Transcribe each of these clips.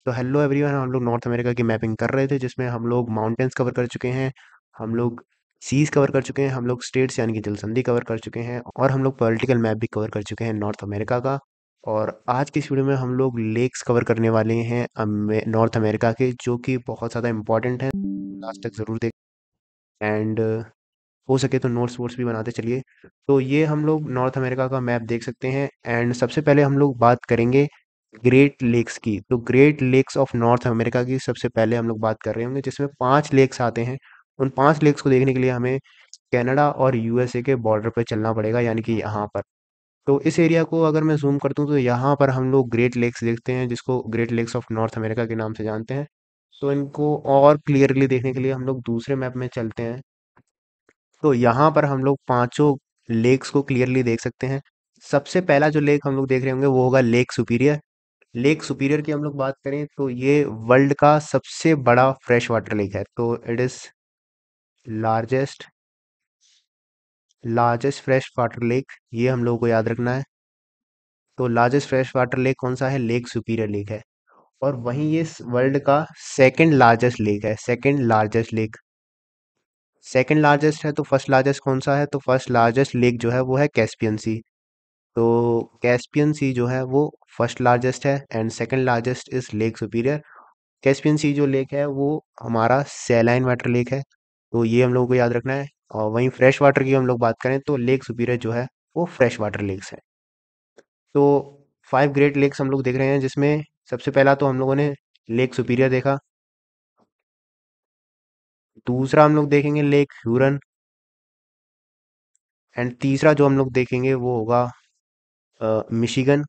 तो hello everyone, हम लोग नॉर्थ अमेरिका की मैपिंग कर रहे थे जिसमें हम लोग माउंटेन्स कवर कर चुके हैं, हम लोग सीज कवर कर चुके हैं, हम लोग स्टेट्स यानी कि जलसंधि कवर कर चुके हैं और हम लोग पॉलिटिकल मैप भी कवर कर चुके हैं नॉर्थ अमेरिका का। और आज की इस वीडियो में हम लोग लेक्स कवर करने वाले हैं नॉर्थ अमेरिका के, जो कि बहुत ज़्यादा इंपॉर्टेंट हैं। लास्ट तक ज़रूर देख एंड हो सके तो नोट्स वोट्स भी बनाते चलिए। तो ये हम लोग नॉर्थ अमेरिका का मैप देख सकते हैं एंड सबसे पहले हम लोग बात करेंगे ग्रेट लेक्स की। तो great lakes of North America की सबसे पहले हम लोग बात कर रहे होंगे, जिसमें 5 लेक्स आते हैं। उन 5 लेक्स को देखने के लिए हमें कनाडा और यूएसए के बॉर्डर पर चलना पड़ेगा, यानी कि यहाँ पर। तो इस एरिया को अगर मैं जूम करता हूँ तो यहाँ पर हम लोग ग्रेट लेक्स देखते हैं, जिसको great lakes of North America के नाम से जानते हैं। तो इनको और क्लियरली देखने के लिए हम लोग दूसरे मैप में चलते हैं। तो यहाँ पर हम लोग पांचों लेक्स को क्लियरली देख सकते हैं। सबसे पहला जो लेक हम लोग देख रहे होंगे वो होगा लेक सुपीरियर। लेक सुपीरियर की हम लोग बात करें तो ये वर्ल्ड का सबसे बड़ा फ्रेश वाटर लेक है। तो it is largest largest fresh water lake, ये हम लोगों को याद रखना है। तो लार्जेस्ट फ्रेश वाटर लेक कौन सा है? लेक सुपीरियर लेक है। और वहीं ये वर्ल्ड का सेकंड लार्जेस्ट लेक है। Second largest lake, second largest है तो फर्स्ट लार्जेस्ट कौन सा है? तो फर्स्ट लार्जेस्ट लेक जो है वो है कैस्पियन सी। तो कैस्पियन सी जो है वो फर्स्ट लार्जेस्ट है and second largest is Lake Superior. Caspian Sea जो लेक है वो हमारा सैलाइन वाटर लेक है। तो ये हम लोगों को याद रखना है। और वहीं फ्रेश वाटर की हम लोग बात करें तो लेक सुपीरियर जो है वो फ्रेश वाटर लेक्स है। तो 5 ग्रेट लेक्स हम लोग देख रहे हैं, जिसमें सबसे पहला तो हम लोगों ने लेक सुपीरियर देखा। दूसरा हम लोग देखेंगे लेक ह्यूरन। एंड तीसरा जो हम लोग देखेंगे वो होगा मिशिगन।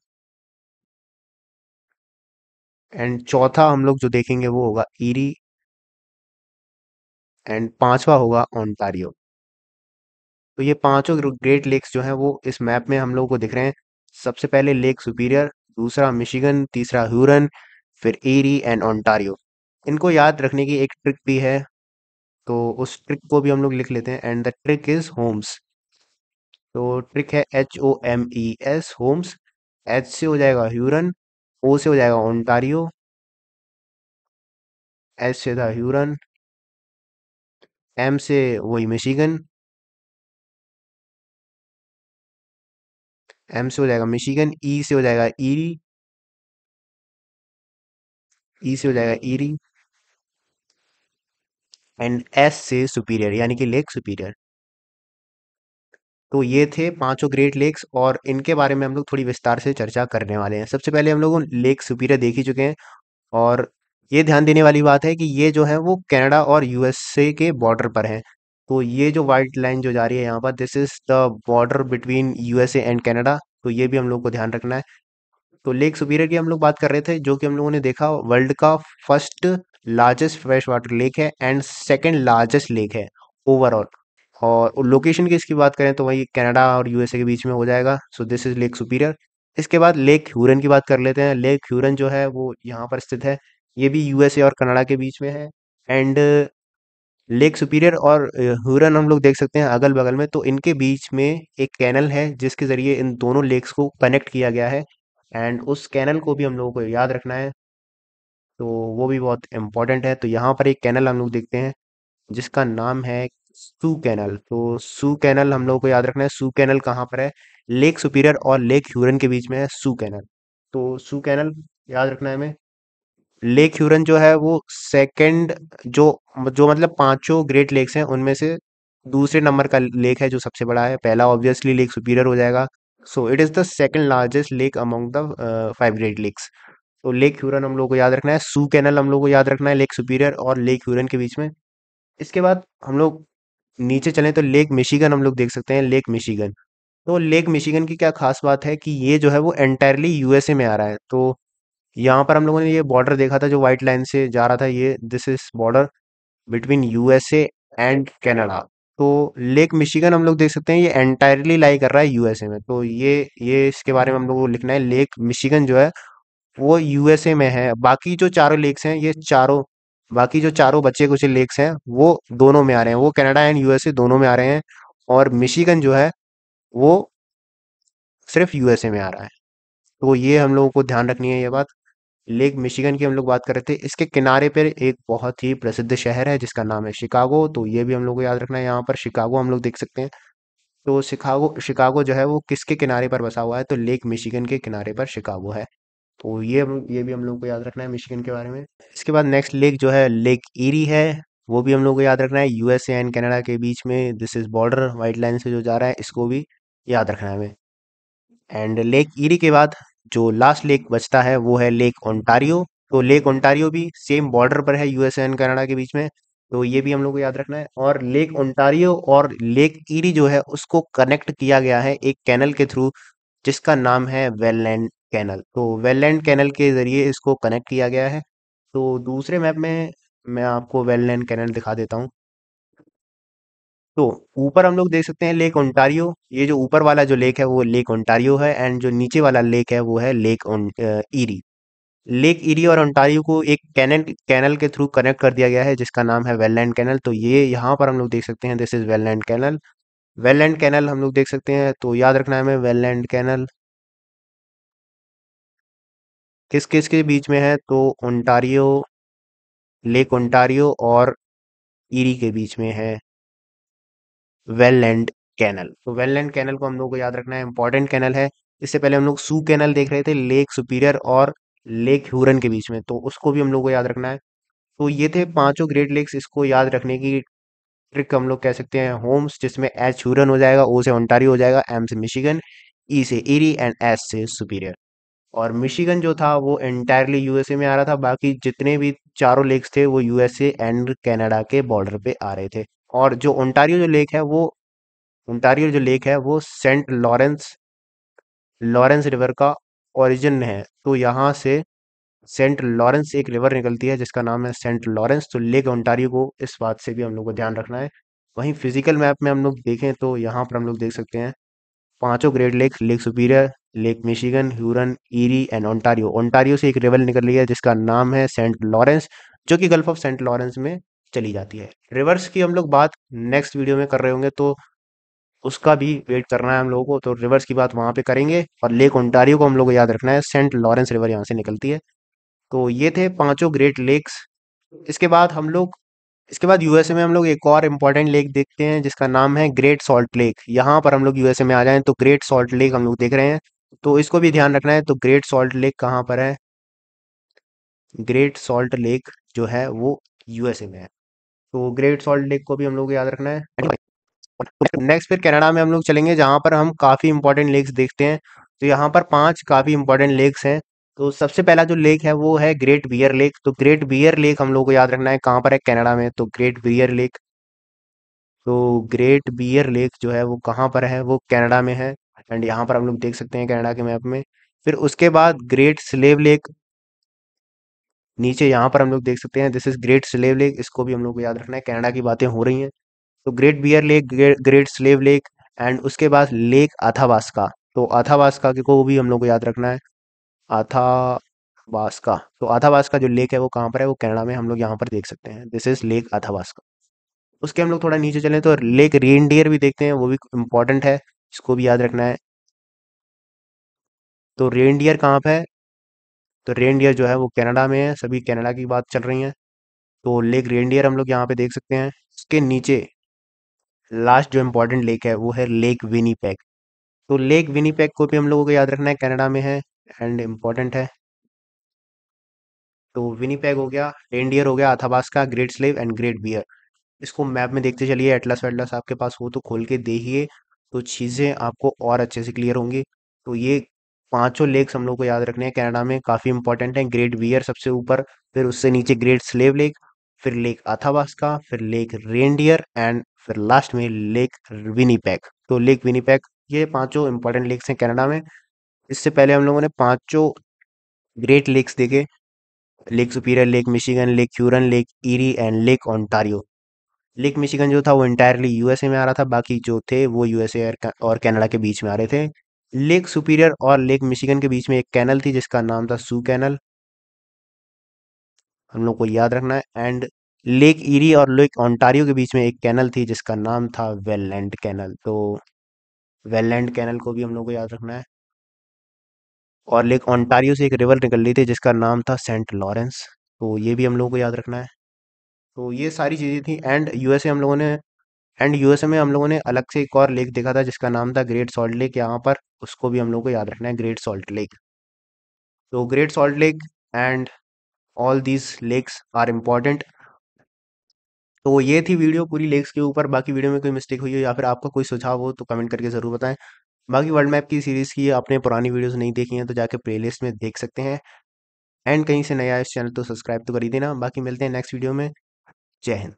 एंड चौथा हम लोग जो देखेंगे वो होगा ईरी। एंड पांचवा होगा ओंटारियो। तो ये पांचों ग्रेट लेक्स जो हैं वो इस मैप में हम लोगों को दिख रहे हैं। सबसे पहले लेक सुपीरियर, दूसरा मिशिगन, तीसरा ह्यूरन, फिर एरी एंड ओंटारियो। इनको याद रखने की एक ट्रिक भी है, तो उस ट्रिक को भी हम लोग लिख लेते हैं। And the trick is homes. तो ट्रिक है HOMES, होम्स। एच से हो जाएगा ह्यूरन, ओ से हो जाएगा ओंटारियो, एच से था ह्यूरन, एम से वही मिशिगन, एम से हो जाएगा मिशिगन, ई से हो जाएगा ईरी, ई से हो जाएगा ईरी, एंड एस से सुपीरियर यानी कि लेक सुपीरियर। तो ये थे पांचों ग्रेट लेक्स और इनके बारे में हम लोग थोड़ी विस्तार से चर्चा करने वाले हैं। सबसे पहले हम लोग लेक सुपीरियर देख ही चुके हैं। और ये ध्यान देने वाली बात है कि ये जो है वो कनाडा और यूएसए के बॉर्डर पर है। तो ये जो वाइट लाइन जो जा रही है यहाँ पर, this is the border between USA and Canada. तो ये भी हम लोग को ध्यान रखना है। तो लेक सुपीरियर की हम लोग बात कर रहे थे, जो कि हम लोगों ने देखा वर्ल्ड का first largest fresh water lake है एंड सेकंड लार्जेस्ट लेक है ओवरऑल। और लोकेशन की इसकी बात करें तो वही कनाडा और यूएसए के बीच में हो जाएगा। So this is Lake superior. इसके बाद लेक ह्यूरन की बात कर लेते हैं। लेक ह्यूरन जो है वो यहाँ पर स्थित है। ये भी यूएसए और कनाडा के बीच में है। एंड लेक सुपीरियर और ह्यूरन हम लोग देख सकते हैं अगल बगल में। तो इनके बीच में एक कैनल है जिसके जरिए इन दोनों लेक्स को कनेक्ट किया गया है। एंड उस कैनल को भी हम लोगों को याद रखना है। तो वो भी बहुत इंपॉर्टेंट है। तो यहाँ पर एक कैनल हम लोग देखते हैं जिसका नाम है सू कैनल। तो सू कैनल हम लोगों को याद रखना है। सू कैनल कहाँ पर है? लेक सुपीरियर और लेक ह्यूरन के बीच में है सू कैनल। तो सू कैनल याद रखना है हमें। लेक ह्यूरन जो है वो सेकंड, जो जो मतलब पांचों ग्रेट लेक्स हैं उनमें से दूसरे नंबर का लेक है, जो सबसे बड़ा है। पहला ऑब्वियसली लेक सुपीरियर हो जाएगा। So it is the second largest lake among the 5 great lakes. तो लेक ह्यूरन हम लोग को याद रखना है, सू कैनल हम लोग को याद रखना है लेक सुपीरियर और लेक ह्यूरन के बीच में। इसके बाद हम लोग नीचे चलें तो लेक मिशिगन हम लोग देख सकते हैं। लेक मिशिगन, तो लेक मिशिगन की क्या खास बात है कि ये जो है वो एंटायरली यूएसए में आ रहा है। तो यहाँ पर हम लोगों ने ये बॉर्डर देखा था जो व्हाइट लाइन से जा रहा था, ये this is border between USA and Canada. तो लेक मिशिगन हम लोग देख सकते हैं ये एंटायरली लाई कर रहा है यूएसए में। तो ये इसके बारे में हम लोग को लिखना है। लेक मिशिगन जो है वो यूएसए में है। बाकी जो चारों लेक्स हैं ये चारों, बाकी जो चारों बचे कुछ लेक्स हैं वो दोनों में आ रहे हैं, वो कनाडा एंड यूएसए दोनों में आ रहे हैं। और मिशिगन जो है वो सिर्फ यूएसए में आ रहा है। तो ये हम लोगों को ध्यान रखनी है ये बात। लेक मिशिगन की हम लोग बात कर रहे थे, इसके किनारे पर एक बहुत ही प्रसिद्ध शहर है जिसका नाम है शिकागो, तो ये भी हम लोग को याद रखना है। यहाँ पर शिकागो हम लोग देख सकते हैं। तो शिकागो शिकागो जो है वो किसके किनारे पर बसा हुआ है, तो लेक मिशिगन के किनारे पर शिकागो है। तो ये भी हम लोग को याद रखना है मिशिगन के बारे में। इसके बाद नेक्स्ट लेक जो है लेक ईरी है, वो भी हम लोग को याद रखना है। यूएसए एंड कनाडा के बीच में this is border white line से जो जा रहा है, इसको भी याद रखना है हमें। एंड लेक ईरी के बाद जो लास्ट लेक बचता है वो है लेक ओंटारियो। तो लेक ओंटारियो भी सेम बॉर्डर पर है यूएसए एंड कनाडा के बीच में, तो ये भी हम लोग को याद रखना है। और लेक ओंटारियो और लेक ईरी जो है उसको कनेक्ट किया गया है एक कैनल के थ्रू, जिसका नाम है वेललैंड कैनल। तो वेललैंड कैनल के जरिए इसको कनेक्ट किया गया है। तो दूसरे मैप में मैं आपको वेललैंड कैनल दिखा देता हूँ। तो ऊपर हम लोग देख सकते हैं लेक ओंटारियो, ये जो ऊपर वाला जो लेक है वो लेक ओंटारियो है, एंड जो नीचे वाला लेक है वो है लेक ईरी। लेक ईरी और ओंटारियो को एक कैनल कैनल के थ्रू कनेक्ट कर दिया गया है जिसका नाम है वेललैंड कैनल। तो ये यहाँ पर हम लोग देख सकते हैं, this is Welland canal. Welland canal हम लोग देख सकते हैं, तो याद रखना है हमें वेललैंड कैनल किस किस के बीच में है, तो ओंटारियो, लेक ओंटारियो और ईरी के बीच में है वेललैंड कैनल। तो वेललैंड कैनल को हम लोग को याद रखना है, इंपॉर्टेंट कैनल है। इससे पहले हम लोग सू कैनल देख रहे थे लेक सुपीरियर और लेक ह्यूरन के बीच में, तो उसको भी हम लोग को याद रखना है। तो ये थे पांचों ग्रेट लेक्स, इसको याद रखने की ट्रिक हम लोग कह सकते हैं होम्स, जिसमें एच ह्यूरन हो जाएगा, ओ से ओंटारियो हो जाएगा, एम से मिशिगन, ई से ईरी एंड एस से सुपीरियर। और मिशिगन जो था वो एंटायरली यूएसए में आ रहा था, बाकी जितने भी चारों लेक्स थे वो यूएसए एंड कनाडा के बॉर्डर पे आ रहे थे। और जो ओंटारियो जो लेक है वो ओंटारियो जो लेक है वो सेंट लॉरेंस लॉरेंस रिवर का ओरिजिन है। तो यहाँ से सेंट लॉरेंस एक रिवर निकलती है जिसका नाम है सेंट लॉरेंस। तो लेक ओंटारियो को इस बात से भी हम लोग को ध्यान रखना है। वहीं फिजिकल मैप में हम लोग देखें तो यहाँ पर हम लोग देख सकते हैं पांचों great lakes, lake superior, lake Michigan, Huron, Erie and Ontario. Ontario से एक रिवर निकल रही है जिसका नाम है सेंट लॉरेंस, जो कि गल्फ ऑफ सेंट लॉरेंस में चली जाती है। रिवर्स की हम लोग बात नेक्स्ट वीडियो में कर रहे होंगे, तो उसका भी वेट करना है हम लोगों को, तो रिवर्स की बात वहां पे करेंगे। और लेक ओंटारियो को हम लोग को याद रखना है, सेंट लॉरेंस रिवर यहाँ से निकलती है। तो ये थे पांचों ग्रेट लेक्स। इसके बाद हम लोग इसके बाद यूएसए में हम लोग एक और इम्पोर्टेंट लेक देखते हैं जिसका नाम है ग्रेट सॉल्ट लेक। यहाँ पर हम लोग यूएसए में आ जाएं तो ग्रेट सॉल्ट लेक हम लोग देख रहे हैं, तो इसको भी ध्यान रखना है। तो ग्रेट सॉल्ट लेक कहाँ पर है, ग्रेट सॉल्ट लेक जो है वो यूएसए में है। तो ग्रेट सॉल्ट लेक को भी हम लोग को याद रखना है। नेक्स्ट फिर कनाडा में हम लोग चलेंगे जहाँ पर हम काफ़ी इंपॉर्टेंट लेक्स देखते हैं। तो यहाँ पर पांच काफ़ी इंपॉर्टेंट लेक्स हैं। तो सबसे पहला जो लेक है वो है ग्रेट बियर लेक। तो ग्रेट बियर लेक हम लोग को याद रखना है कहाँ पर है, कनाडा में। तो ग्रेट बियर लेक, तो ग्रेट बियर लेक जो है वो कहाँ पर है, वो कनाडा में है। एंड यहाँ पर हम लोग देख सकते हैं कनाडा के मैप में। फिर उसके बाद ग्रेट स्लेव लेक, नीचे यहाँ पर हम लोग देख सकते हैं this is great slave lake, इसको भी हम लोग को याद रखना है, कनाडा की बातें हो रही हैं। तो great bear lake, great slave lake, and उसके बाद लेक अथावास्का। तो अथावास्का को भी हम लोग को याद रखना है, अथावास्का। तो अथावास्का जो लेक है वो कहाँ पर है, वो कनाडा में, हम लोग यहाँ पर देख सकते हैं दिस इज लेक अथावास्का। उसके हम लोग थोड़ा नीचे चलें तो लेक रेनडियर भी देखते हैं, वो भी इम्पोर्टेंट है, इसको भी याद रखना है। तो रेनडियर कहाँ पे है, तो रेनडियर जो है वो कनाडा में है, सभी कनाडा की बात चल रही है। तो लेक रेनडियर हम लोग यहाँ पे देख सकते हैं। इसके नीचे लास्ट जो इम्पोर्टेंट लेक है वो है लेक विनीपेग। तो लेक विनीपेग को भी हम लोगों को याद रखना है, कनाडा में है एंड इम्पोर्टेंट है। तो विनीपेग हो गया, रेनडियर हो गया, Athabasca, great slave and great bear. इसको मैप में देखते चलिए, एटलस वेटलस आपके पास हो तो खोल के देखिए, तो चीज़ें आपको और अच्छे से क्लियर होंगी। तो ये पांचों लेक्स हम लोग को याद रखने हैं, कनाडा में काफ़ी इंपॉर्टेंट हैं। ग्रेट बियर सबसे ऊपर, फिर उससे नीचे ग्रेट स्लेव लेक, फिर लेक अथाबास्का, फिर लेक रेनडियर एंड फिर लास्ट में लेक विनीपेग। तो लेक विनीपेग, ये पांचों इंपॉर्टेंट लेक्स हैं कनाडा में। इससे पहले हम लोगों ने पांचों ग्रेट लेक्स देखे, lake superior, lake Michigan, lake Huron, lake Erie and lake Ontario. Lake Michigan जो था वो इंटायरली यूएसए में आ रहा था, बाकी जो थे वो यूएसए और कनाडा के बीच में आ रहे थे। लेक सुपीरियर और लेक मिशिगन के बीच में एक कैनल थी जिसका नाम था सू कैनल, हम लोग को याद रखना है। एंड लेक ईरी और लेक ओंटारियो के बीच में एक कैनल थी जिसका नाम था वेललैंड कैनल। तो वेललैंड कैनल को भी हम लोग को याद रखना है। और लेक ओंटारियो से एक रिवर निकल रही थी जिसका नाम था सेंट लॉरेंस। तो ये भी हम लोगों को याद रखना है। तो ये सारी चीज़ें थी। एंड यूएसए में हम लोगों ने अलग से एक और लेक देखा था जिसका नाम था ग्रेट सॉल्ट लेक, यहाँ पर उसको भी हम लोगों को याद रखना है, ग्रेट सॉल्ट लेक। तो great salt lake and all these lakes are important. तो ये थी वीडियो पूरी लेक्स के ऊपर। बाकी वीडियो में कोई मिस्टेक हुई हो या फिर आपका कोई सुझाव हो तो कमेंट करके ज़रूर बताएं। बाकी वर्ल्ड मैप की सीरीज़ की आपने पुरानी वीडियोस नहीं देखी हैं तो जाके प्लेलिस्ट में देख सकते हैं। एंड कहीं से नया इस चैनल तो सब्सक्राइब तो कर ही देना। बाकी मिलते हैं नेक्स्ट वीडियो में। जय हिंद।